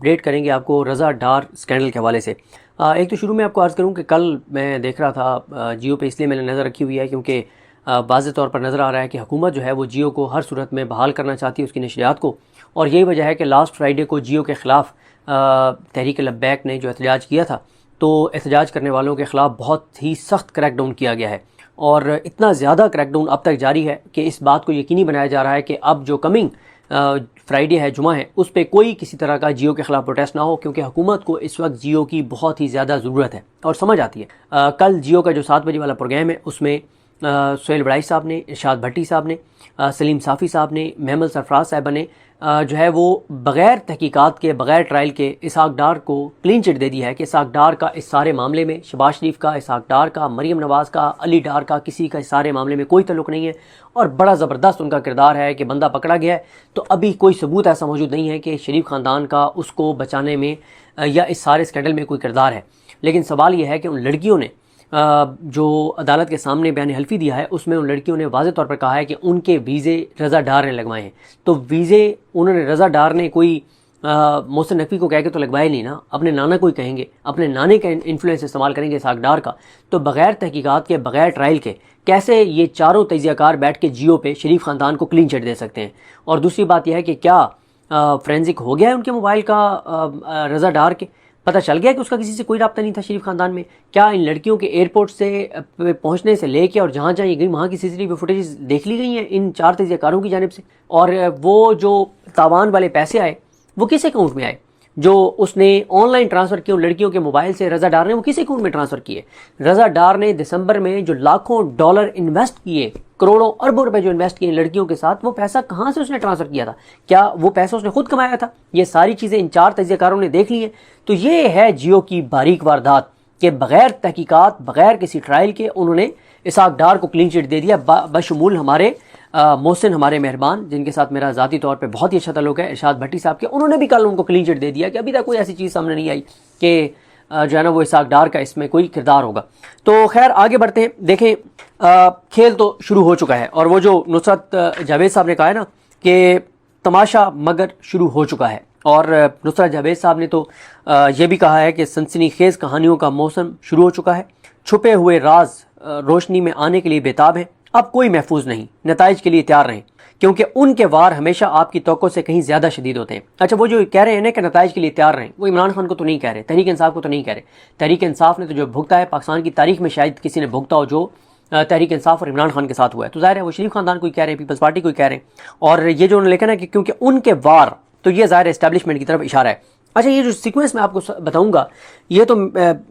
Update करेंगे आपको रज़ा डार scandal के हवाले से। एक तो शुरू में आपको अर्ज़ करूं कि कल मैं देख रहा था जियो पे, इसलिए मैंने नज़र रखी हुई है क्योंकि वाज़ेह तौर पर नज़र आ रहा है कि हुकूमत जो है वो जियो को हर सूरत में बहाल करना चाहती है, उसकी नशरियात को। और यही वजह है कि लास्ट फ्राइडे को जियो के ख़िलाफ़ तहरीक लब्बैक ने जो एहतजाज किया था, तो एहतजाज करने वालों के ख़िलाफ़ बहुत ही सख्त क्रैकडाउन किया गया है। और इतना ज़्यादा क्रैकडाउन अब तक जारी है कि इस बात को यकीनी बनाया जा रहा है कि अब जो कमिंग फ्राइडे है, जुमा है, उस पर कोई किसी तरह का जियो के ख़िलाफ़ प्रोटेस्ट ना हो, क्योंकि हुकूमत को इस वक्त जियो की बहुत ही ज़्यादा ज़रूरत है और समझ आती है। कल जियो का जो 7 बजे वाला प्रोग्राम है, उसमें सोहेल बड़ाई साहब ने, इरशाद भट्टी साहब ने, सलीम साफ़ी साहब ने, महमद सरफराज साहब ने जो है वो बग़ैर तहकीकात के, बग़ैर ट्रायल के इसहाक डार को क्लीन चिट दे दी है कि इसहाक डार का इस सारे मामले में, शहबाज शरीफ का, इसहाक डार का, मरीम नवाज़ का, अली डार का, किसी का इस सारे मामले में कोई तल्लुक़ नहीं है और बड़ा ज़बरदस्त उनका किरदार है कि बंदा पकड़ा गया है। तो अभी कोई सबूत ऐसा मौजूद नहीं है कि शरीफ ख़ानदान का उसको बचाने में या इस सारे स्कैंडल में कोई किरदार है। लेकिन सवाल यह है कि उन लड़कियों ने जो अदालत के सामने बयान हल्फी दिया है, उसमें उन लड़कियों ने वाज़ेह तौर पर कहा है कि उनके वीज़े रज़ा डार ने लगवाए हैं। तो वीज़े उन्होंने, रज़ा डार ने कोई मोहसिन नकवी को कह के तो लगवाए नहीं ना, अपने नाना को ही कहेंगे, अपने नाने का इन्फ्लुएंस इस्तेमाल करेंगे इसहाक डार का। तो बग़ैर तहकीकात के, बग़ैर ट्रायल के कैसे ये चारों तजियाकार बैठ के जियो पे शरीफ ख़ानदान को क्लीन चिट दे सकते हैं? और दूसरी बात यह है कि क्या फोरेंसिक हो गया है उनके मोबाइल का रज़ा डार के? पता चल गया कि उसका किसी से कोई रब्ता नहीं था शरीफ ख़ानदान में? क्या इन लड़कियों के एयरपोर्ट से पहुंचने से लेके और जहाँ जहाँ ये गई वहाँ की CCTV फुटेज देख ली गई हैं इन 4 तजियाकारों की जानिब से? और वो जो तावान वाले पैसे आए वो किस अकाउंट में आए? जो उसने ऑनलाइन ट्रांसफ़र किए उन लड़कियों के मोबाइल से रज़ा डार ने, वो किस अकाउंट में ट्रांसफ़र किए? रज़ा डार ने दिसंबर में जो लाखों डॉलर इन्वेस्ट किए, करोड़ों अरबों रुपए जो इन्वेस्ट किए लड़कियों के साथ, वो पैसा कहाँ से उसने ट्रांसफ़र किया था? क्या वो पैसा उसने खुद कमाया था? ये सारी चीज़ें इन 4 तजियाकारों ने देख ली हैं। तो ये है जियो की बारीक वारदात कि बग़ैर तहकीकात, बग़ैर किसी ट्रायल के उन्होंने इसहाक डार को क्लीन चिट दे दिया, बशमूल हमारे मोहसिन, हमारे मेहरबान, जिनके साथ मेरा ज़ाती तौर पे बहुत ही अच्छा ताल्लुक़ है, इरशाद भट्टी साहब के। उन्होंने भी कल उनको क्लीन चिट दे दिया कि अभी तक कोई ऐसी चीज़ सामने नहीं आई कि जो है ना वो इसहाक डार का इसमें कोई किरदार होगा। तो खैर आगे बढ़ते हैं। देखें, खेल तो शुरू हो चुका है और वो जो नुसरत जावेद साहब ने कहा है ना कि तमाशा मगर शुरू हो चुका है, और नुसरत जावेद साहब ने तो ये भी कहा है कि सनसनीखेज़ कहानियों का मौसम शुरू हो चुका है, छुपे हुए राज रोशनी में आने के लिए बेताब है, अब कोई महफूज नहीं, नताइज के लिए तैयार रहें क्योंकि उनके वार हमेशा आपकी तौक़्क़ो से कहीं ज़्यादा शदीद होते हैं। अच्छा, वो जो कह रहे हैं ना कि नताइज के लिए तैयार रहें, वो इमरान खान को तो नहीं कह रहे, तहरीक इंसाफ को तो नहीं कह रहे। तहरीक इंसाफ ने तो जो भुगता है पाकिस्तान की तारीख में शायद किसी ने भुगता हो जो तहरीक इंसाफ और इमरान खान के साथ हुआ है। तो ज़ाहिर है वो शरीफ ख़ानदान को ही कह रहे हैं, पीपल्स पार्टी को ही कह रहे हैं। और ये जो उन्होंने लिखा ना कि क्योंकि उनके वार, तो ये ज़ाहिर एस्टैब्लिशमेंट की तरफ इशारा है। अच्छा, ये जो सीक्वेंस मैं आपको बताऊंगा, ये तो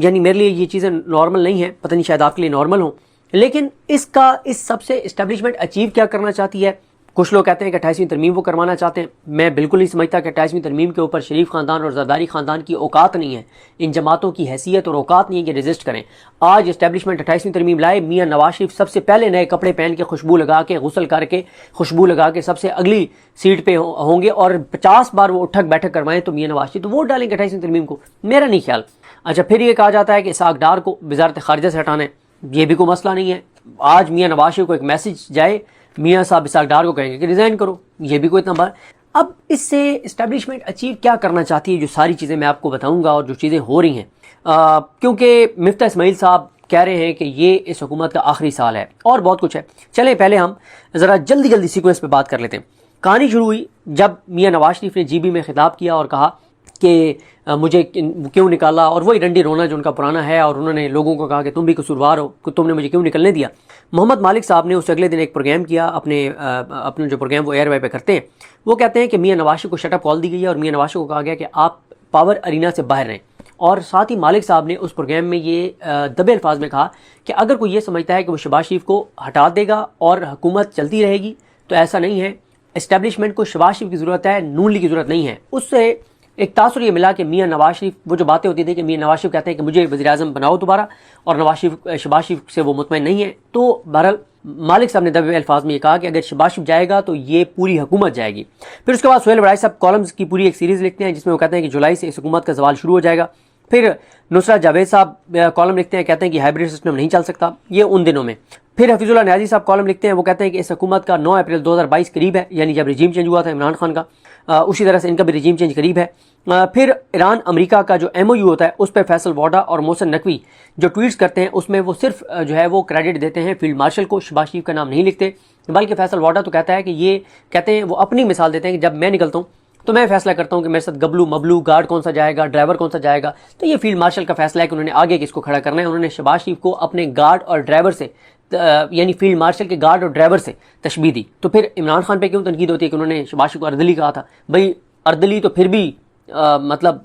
यानी मेरे लिए ये चीज़ें नॉर्मल नहीं है, पता नहीं शायद आपके लिए नॉर्मल हो, लेकिन इसका इस सबसे इस्टेब्लिशमेंट अचीव क्या करना चाहती है? कुछ लोग कहते हैं कि 28वीं तरमीम वो करवाना चाहते हैं। मैं बिल्कुल नहीं समझता कि 28वीं तरमीम के ऊपर शरीफ ख़ानदान और ज़रदारी ख़ानदान की औकात नहीं है, इन जमातों की हैसियत और औकात नहीं है कि रजिस्ट करें। आज इस्टेब्लिशमेंट 28वीं तरमीम लाए, मियाँ नवाज शरीफ सबसे पहले नए कपड़े पहन के, खुशबू लगा के, गुसल करके, खुशबू लगा के सबसे अगली सीट पे होंगे और 50 बार वो उठक बैठक करवाएं तो मियाँ नवाज शरीफ तो वोट डालेंगे 28वीं तरमीम को? मेरा नहीं ख्याल। अच्छा, फिर ये कहा जाता है कि इसहाक डार को वज़ारत ख़ारिजा से हटाना है, ये भी कोई मसला नहीं है। आज मियाँ नवाज शरीफ को एक मैसेज जाए, मियाँ साहब इसहाक डार को कहेंगे कि रिज़ाइन करो, ये भी कोई इतना बार। अब इससे इस्टेब्लिशमेंट अचीव क्या करना चाहती है, जो सारी चीज़ें मैं आपको बताऊंगा और जो चीज़ें हो रही हैं, क्योंकि मिफ्ता इस्माइल साहब कह रहे हैं कि ये इस हुकूमत का आखिरी साल है और बहुत कुछ है। चलें पहले हम ज़रा जल्दी जल्दी सीक्वेंस पे बात कर लेते हैं। कहानी शुरू हुई जब मियाँ नवाज शरीफ ने GB में खिताब किया और कहा कि मुझे क्यों निकाला, और वही रंडी रोना जो उनका पुराना है, और उन्होंने लोगों को कहा कि तुम भी कसूरवार हो, कि तुमने मुझे क्यों निकलने दिया। मोहम्मद मालिक साहब ने उस अगले दिन एक प्रोग्राम किया, अपने जो प्रोग्राम वो एयरवे पे करते हैं, वो कहते हैं कि मियाँ नवाज शरीफ को शटअप कॉल दी गई है और मियाँ नवाज शरीफ को कहा गया कि आप पावर अरीना से बाहर रहें। और साथ ही मालिक साहब ने उस प्रोग्राम में ये दबे अल्फाज में कहा कि अगर कोई ये समझता है कि वो शहबाज शरीफ को हटा देगा और हुकूमत चलती रहेगी, तो ऐसा नहीं है। इस्टेब्लिशमेंट को शहबाज शरीफ की ज़रूरत है, नून लीग की ज़रूरत नहीं है। उससे एक तासुर ये मिला कि मियाँ नवाज शरीफ, वो जो बातें होती थी कि मियाँ नवाज शरीफ कहते हैं कि मुझे वज़ीर-ए-आज़म बनाओ दोबारा, और शहबाज शरीफ से वो मुतमईन नहीं है। तो बहरहाल मालिक साहब ने दबे अल्फाज में ये कहा कि अगर शहबाज शरीफ जाएगा तो ये पूरी हुकूमत जाएगी। फिर उसके बाद सोहेल बड़ाई साहब कॉलम्स की पूरी एक सीरीज़ लिखते हैं जिसमें वो कहते हैं कि जुलाई से इस हुकूमत का सवाल शुरू हो जाएगा। फिर नुसरत जावेद साहब कॉलम लिखते हैं, कहते हैं कि हाइब्रिड सिस्टम नहीं चल सकता, ये उन दिनों में। फिर हफीजुल्लाह न्याजी साहब कॉलम लिखते हैं, वो कहते हैं कि इस हुकूमत का 9 अप्रैल 2022 करीब है, यानी जब रिजीम चेंज हुआ था इमरान खान का। उसी तरह से इनका भी रिजीम चेंज करीब है। फिर ईरान अमेरिका का जो MOU होता है उस पर फैसल वाडा और मोहसिन नकवी जो ट्वीट्स करते हैं उसमें वो सिर्फ जो है वो क्रेडिट देते हैं फील्ड मार्शल को, शहबाज शरीफ का नाम नहीं लिखते। बल्कि फैसल वाडा तो कहता है कि ये कहते हैं, वो अपनी मिसाल देते हैं कि जब मैं निकलता हूँ तो मैं फैसला करता हूँ कि मेरे साथ गबलू मबलू गार्ड कौन सा जाएगा, ड्राइवर कौन सा जाएगा। तो ये फील्ड मार्शल का फैसला है कि उन्होंने आगे किसको खड़ा करना है। उन्होंने शहबाज शरीफ को अपने गार्ड और ड्राइवर से यानी फील्ड मार्शल के गार्ड और ड्राइवर से तशबीह दी। तो फिर इमरान खान पे क्यों तनकीद होती है कि उन्होंने शहबाज शरीफ को अर्दली कहा था। भाई अर्दली तो फिर भी मतलब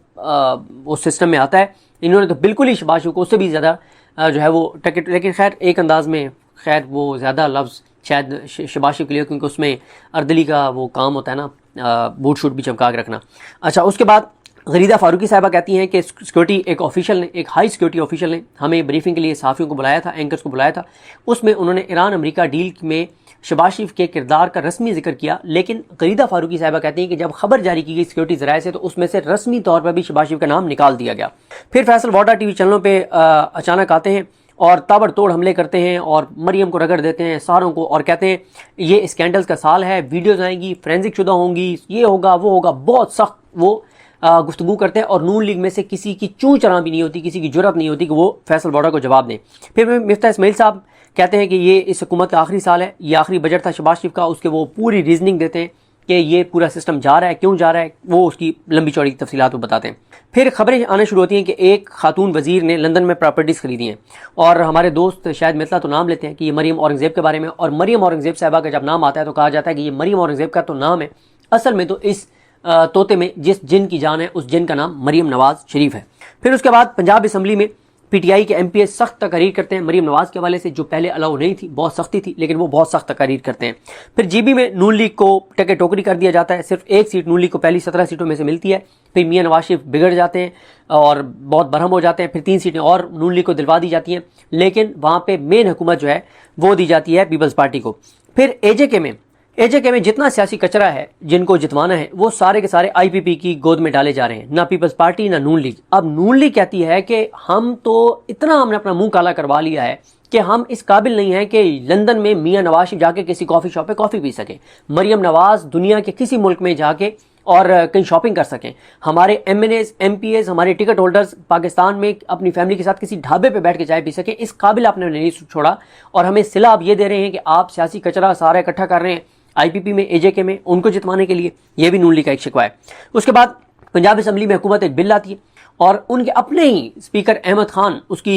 उस सिस्टम में आता है, इन्होंने तो बिल्कुल ही शहबाज शरीफ को उससे भी ज़्यादा जो है वो टिकट, लेकिन खैर एक अंदाज में खैर वो ज़्यादा लफ्ज़ शायद शहबाज शरीफ के लिए, क्योंकि उसमें अर्दली का वो काम होता है ना, बूट शूट भी चमका के रखना। अच्छा, उसके बाद गरीदा फारूकी साहिबा कहती हैं कि सिक्योरिटी एक ऑफिशियल ने, एक हाई सिक्योरिटी ऑफिशियल ने हमें ब्रीफिंग के लिए सहाफ़ियों को बुलाया था, एंकर्स को बुलाया था। उसमें उन्होंने ईरान अमेरिका डील में शहबाज शरीफ के किरदार का रस्मी जिक्र किया। लेकिन गरीदा फारूकी साहिबा कहती हैं कि जब खबर जारी की गई सिक्योरिटी ज़राए से तो उसमें से रस्मी तौर पर भी शहबाज शरीफ का नाम निकाल दिया गया। फिर फैसल वाडा टीवी चैनलों पर अचानक आते हैं और ताबड़तोड़ हमले करते हैं और मरियम को रगड़ देते हैं, सारों को, और कहते हैं ये स्कैंडल्स का साल है, वीडियोज़ आएंगी, फोरेंसिक शुदा होंगी, ये होगा वो होगा। बहुत सख्त वो गुफ्तगू करते हैं और नून लीग में से किसी की चूं चरां भी नहीं होती, किसी की जुर्रत नहीं होती कि वो फैसल वाडा को जवाब दें। फिर मिफ्ता इस्माइल साहब कहते हैं कि ये इस हुकूमत का आखिरी साल है, ये आखिरी बजट था शहबाज शरीफ का। उसके वो पूरी रीजनिंग देते हैं कि ये पूरा सिस्टम जा रहा है, क्यों जा रहा है, वो उसकी लंबी चौड़ी तफसीलात वो बताते हैं। फिर खबरें आना शुरू होती हैं कि एक खातून वजीर ने लंदन में प्रॉपर्टीज़ खरीदी हैं, और हमारे दोस्त शायद मितला तो नाम लेते हैं कि ये मरियम औरंगज़ेब के बारे में। और मरियम औरंगज़ेब साहिबा का जब नाम आता है तो कहा जाता है कि ये मरियम औरंगज़ेब का तो नाम है, असल में तो इस तोते में जिस जिन की जान है उस जिन का नाम मरियम नवाज शरीफ है। फिर उसके बाद पंजाब असम्बली में PTI के MPs सख्त तकरीर करते हैं मरियम नवाज के हवाले से, जो पहले अलाउ नहीं थी, बहुत सख्ती थी, लेकिन वो बहुत सख्त तकरीर करते हैं। फिर GB में नून लीग को टके टोकरी कर दिया जाता है, सिर्फ एक सीट नून लीग को पहली 17 सीटों में से मिलती है। फिर मियां नवाज शरीफ बिगड़ जाते हैं और बहुत बरहम हो जाते हैं। फिर 3 सीटें और नून लीग को दिलवा दी जाती हैं, लेकिन वहाँ पर मेन हुकूमत जो है वो दी जाती है पीपल्स पार्टी को। फिर AJK में जितना सियासी कचरा है जिनको जितवाना है वो सारे के सारे IPP की गोद में डाले जा रहे हैं, ना पीपल्स पार्टी ना नून लीग। अब नून लीग कहती है कि हम तो इतना हमने अपना मुंह काला करवा लिया है कि हम इस काबिल नहीं हैं कि लंदन में मियां नवाज शरीफ जाके किसी कॉफ़ी शॉप पे कॉफ़ी पी सकें, मरियम नवाज दुनिया के किसी मुल्क में जाके और कहीं शॉपिंग कर सकें। हमारे MNAs MPs हमारे टिकट होल्डर्स पाकिस्तान में अपनी फैमिली के साथ किसी ढाबे पे बैठ के चाय पी सकें, इस काबिल आपने नहीं छोड़ा। और हमें सिला आप ये दे रहे हैं कि आप सियासी कचरा सारा इकट्ठा कर रहे हैं IPP में, AJK में, उनको जितवाने के लिए। ये भी नून लीग का एक शिकवा है। उसके बाद पंजाब असम्बली में हुकूमत एक बिल लाती है और उनके अपने ही स्पीकर अहमद खान, उसकी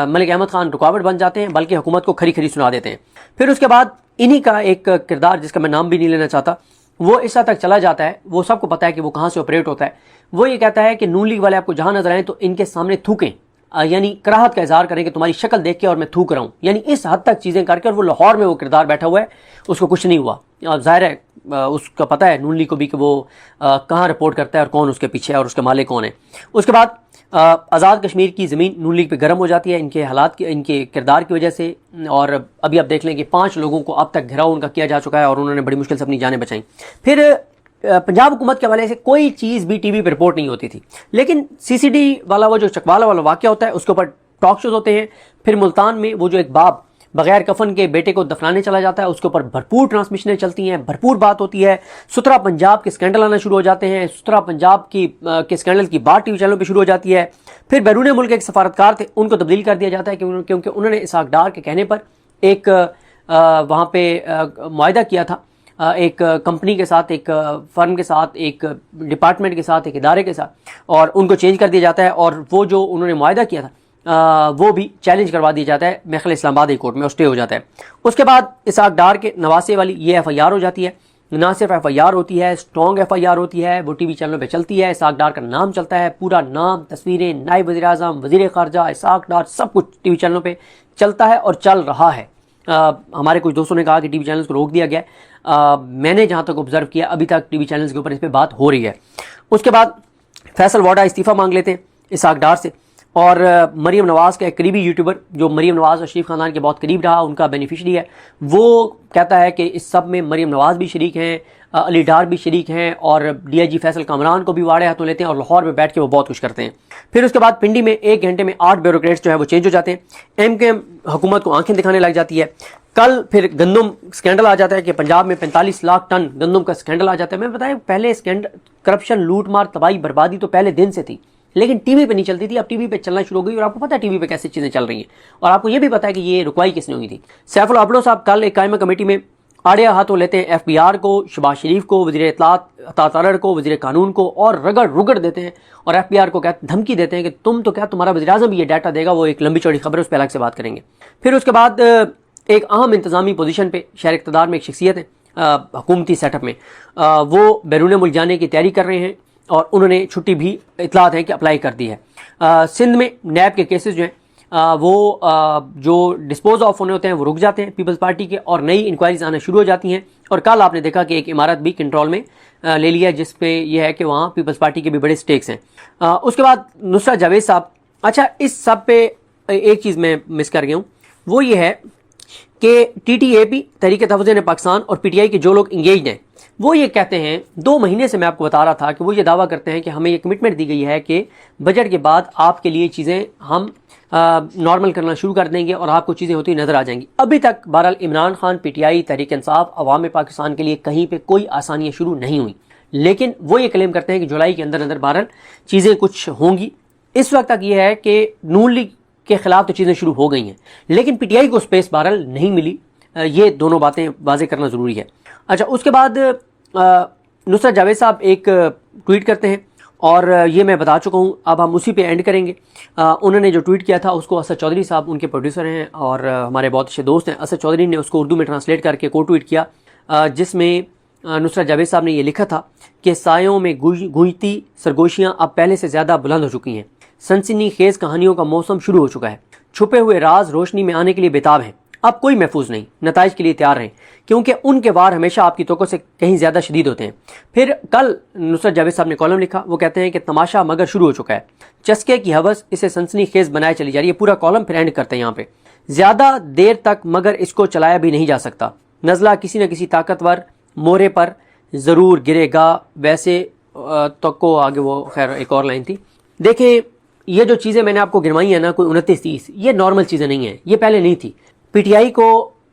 मलिक अहमद खान रुकावट बन जाते हैं, बल्कि हुकूमत को खरी खरी सुना देते हैं। फिर उसके बाद इन्हीं का एक किरदार जिसका मैं नाम भी नहीं लेना चाहता, वो इस हद तक चला जाता है, वो सबको पता है कि वो कहाँ से ऑपरेट होता है। वो ये कहता है कि नून लीग वाले आपको जहाँ नजर आए तो इनके सामने थूकें, यानी कराहत का इजहार करें कि तुम्हारी शक्ल देख के और मैं थूक रहा हूँ, यानी इस हद तक चीज़ें करके। और वो लाहौर में वो किरदार बैठा हुआ है, उसको कुछ नहीं हुआ। जाहिर है उसका पता है नून लीग को भी कि वो कहाँ रिपोर्ट करता है और कौन उसके पीछे है और उसके मालिक कौन है। उसके बाद आज़ाद कश्मीर की ज़मीन नून लीग पे गर्म हो जाती है इनके हालात की, इनके किरदार की वजह से। और अभी आप देख लें कि 5 लोगों को अब तक घिराव उनका किया जा चुका है और उन्होंने बड़ी मुश्किल से अपनी जानें बचाई। फिर पंजाब हुकूमत के हवाले से कोई चीज़ भी TV पे रिपोर्ट नहीं होती थी, लेकिन CCD वाला वो जो चकवाला वाला वाक़या होता है उसके ऊपर टॉक शोज होते हैं। फिर मुल्तान में वो जो एक बाप बगैर कफन के बेटे को दफनाने चला जाता है, उसके ऊपर भरपूर ट्रांसमिशनें चलती हैं, भरपूर बात होती है। सुतरा पंजाब के स्कैंडल आना शुरू हो जाते हैं, सुतरा पंजाब के स्कैंडल की बात TV चैनलों पे शुरू हो जाती है। फिर बैरून मुल्क एक सफारतकार थे, उनको तब्दील कर दिया जाता है क्योंकि उन्होंने इसाक डार के कहने पर एक वहाँ पे मुआहदा किया था एक कंपनी के साथ, एक फर्म के साथ, एक डिपार्टमेंट के साथ, एक इदारे के साथ, और उनको चेंज कर दिया जाता है। और वो जो उन्होंने मुआहदा किया था वो भी चैलेंज करवा दिया जाता है मेरे ख्याल इस्लामाबाद हाई कोर्ट में, स्टे हो जाता है। उसके बाद इसाक डार के नवासे वाली ये FIR हो जाती है। ना सिर्फ FIR होती है, स्ट्रॉन्ग FIR होती है, वो TV चैनलों पे चलती है। इसाक डार का नाम चलता है, पूरा नाम, तस्वीरें, नायब वज़ीर आज़म, वज़ीर ख़ारजा, इसाक डार, सब कुछ TV चैनलों पे चलता है और चल रहा है। हमारे कुछ दोस्तों ने कहा कि TV चैनल्स को रोक दिया गया है। मैंने जहाँ तक ऑब्जर्व किया अभी तक TV चैनल्स के ऊपर इस पर बात हो रही है। उसके बाद फैसल वाडा इस्तीफ़ा मांग लेते हैं इसाक डार से, और मरीम नवाज़ का एक करीबी यूट्यूबर जो मरीम नवाज़ और शरीफ ख़ानदान के बहुत करीब रहा, उनका बेनिफिशरी है, वो कहता है कि इस सब में मरीम नवाज़ भी शरीक हैं, अली डार भी शरीक हैं और DIG फैसल कामरान को भी वाड़े हाथों लेते हैं और लाहौर में बैठ के वो बहुत कुछ करते हैं। फिर उसके बाद पिंडी में 1 घंटे में 8 ब्यूरोक्रेट्स जो है वो चेंज हो जाते हैं। MK हुकूमत को आंखें दिखाने लग जाती है। कल फिर गंदम स्कैंडल आ जाता है कि पंजाब में 45 लाख टन गंदम का स्कैंडल आ जाता है। मैं बताया पहले स्कैंडल, करप्शन, लूट मार, तबाही, बर्बादी तो पहले दिन से थी, लेकिन टीवी पे नहीं चलती थी, अब टीवी पे चलना शुरू हो गई और आपको पता है टीवी पे कैसी चीज़ें चल रही हैं और आपको ये भी पता है कि ये रुकवाई किसने हुई थी। सैफुल आबलो साहब कल एक कायमा कमेटी में आड़े हाथों लेते हैं FBR को, शहबाज शरीफ को, वज़ीर इत्तलात तातर को, वज़ीर कानून को, और रगड़ रुगड़ देते हैं और FBR को धमकी देते हैं कि तुम तो क्या, तुम्हारा वज़ीर आज़म भी ये डाटा देगा। वो एक लंबी चौड़ी खबर है, उस पर अलग से बात करेंगे। फिर उसके बाद एक अहम इंतज़ामी पोजीशन पे शहर इक़्तिदार में एक शख्सियत है हुकूमती सेटअप में, वो बैरून मुल्क जाने की तैयारी कर रहे हैं और उन्होंने छुट्टी भी इतलात है कि अप्लाई कर दी है। सिंध में नैब के केसेस जो हैं वो जो डिस्पोज ऑफ होने होते हैं वो रुक जाते हैं पीपल्स पार्टी के, और नई इंक्वायरीज आना शुरू हो जाती हैं। और कल आपने देखा कि एक इमारत भी कंट्रोल में ले लिया, जिस पे यह है कि वहाँ पीपल्स पार्टी के भी बड़े स्टेक्स हैं। उसके बाद नुसरत जावेद साहब, अच्छा इस सब पे एक चीज़ मैं मिस कर गया हूँ, वो ये है कि TTAP तहरीक तहफ़्फ़ुज़ पाकिस्तान और PTI के जो लोग इंगेज हैं वो ये कहते हैं, 2 महीने से मैं आपको बता रहा था कि वो ये दावा करते हैं कि हमें ये कमिटमेंट दी गई है कि बजट के बाद आपके लिए चीज़ें हम नॉर्मल करना शुरू कर देंगे और आपको चीज़ें होती नज़र आ जाएंगी। अभी तक बहरहाल इमरान खान, PTI, तहरीक इंसाफ, अवाम पाकिस्तान के लिए कहीं पर कोई आसानियाँ शुरू नहीं हुई, लेकिन वो ये क्लेम करते हैं कि जुलाई के अंदर अंदर बहरहाल चीज़ें कुछ होंगी। इस वक्त तक ये है कि नून लीग के खिलाफ तो चीज़ें शुरू हो गई हैं, लेकिन PTI को स्पेस बहरहाल नहीं मिली। ये दोनों बातें वाज़ेह करना ज़रूरी है। अच्छा, उसके बाद नुसरत जावेद साहब एक ट्वीट करते हैं और ये मैं बता चुका हूँ, अब हम उसी पे एंड करेंगे। उन्होंने जो ट्वीट किया था उसको असद चौधरी साहब, उनके प्रोड्यूसर हैं और हमारे बहुत अच्छे दोस्त हैं, असद चौधरी ने उसको उर्दू में ट्रांसलेट करके को ट्वीट किया, जिसमें नुसरत जावेद साहब ने ये लिखा था कि सायों में गूंजती सरगोशियाँ अब पहले से ज़्यादा बुलंद हो चुकी हैं। सनसनी खेज कहानियों का मौसम शुरू हो चुका है। छुपे हुए राज रोशनी में आने के लिए बेताब हैं। अब कोई महफूज नहीं, नताइज के लिए तैयार रहें, क्योंकि उनके वार हमेशा आपकी तोक़ों से कहीं ज़्यादा शदीद होते हैं। फिर कल नुसरत जावेद साहब ने कॉलम लिखा, वो कहते हैं कि तमाशा मगर शुरू हो चुका है, चस्के की हवस इसे सनसनी खेज बनाए चली जा रही है। पूरा कॉलम फिर एंड करते हैं यहाँ पे, ज़्यादा देर तक मगर इसको चलाया भी नहीं जा सकता। नज़ला किसी न किसी ताकतवर मोरे पर ज़रूर गिरेगा। वैसे तो को आगे वो खैर एक और लाइन थी। देखें, ये जो चीज़ें मैंने आपको गिनवाई है ना, कोई 29-30, ये नॉर्मल चीज़ें नहीं हैं, ये पहले नहीं थी। PTI को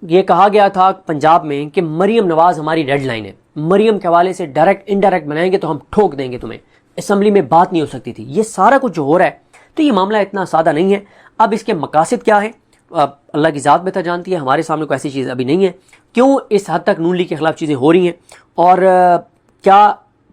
ये कहा गया था पंजाब में कि मरीम नवाज़ हमारी डेडलाइन है, मरीम के हवाले से डायरेक्ट इनडायरेक्ट बनाएंगे तो हम ठोक देंगे तुम्हें, असम्बली में बात नहीं हो सकती थी। ये सारा कुछ जो हो रहा है, तो ये मामला इतना सादा नहीं है। अब इसके मकासद क्या है अल्लाह की ज़ात बेहतर जानती है, हमारे सामने कोई ऐसी चीज़ अभी नहीं है। क्यों इस हद तक नून लीग के खिलाफ चीज़ें हो रही हैं और क्या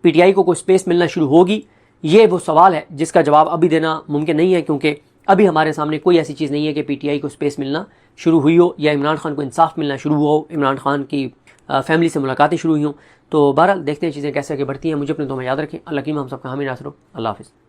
PTI को कोई स्पेस मिलना शुरू होगी, ये वो सवाल है जिसका जवाब अभी देना मुमकिन नहीं है, क्योंकि अभी हमारे सामने कोई ऐसी चीज़ नहीं है कि PTI को स्पेस मिलना शुरू हुई हो या इमरान खान को इंसाफ मिलना शुरू हुआ हो, इमरान खान की फैमिली से मुलाकातें शुरू हुई हों। तो बहरहाल देखते हैं चीज़ें कैसे आगे बढ़ती हैं। मुझे अपने दुआ में याद रखें। अल्लाह की हम सबका हामी नासर हो। अल्लाह हाफ़िज़।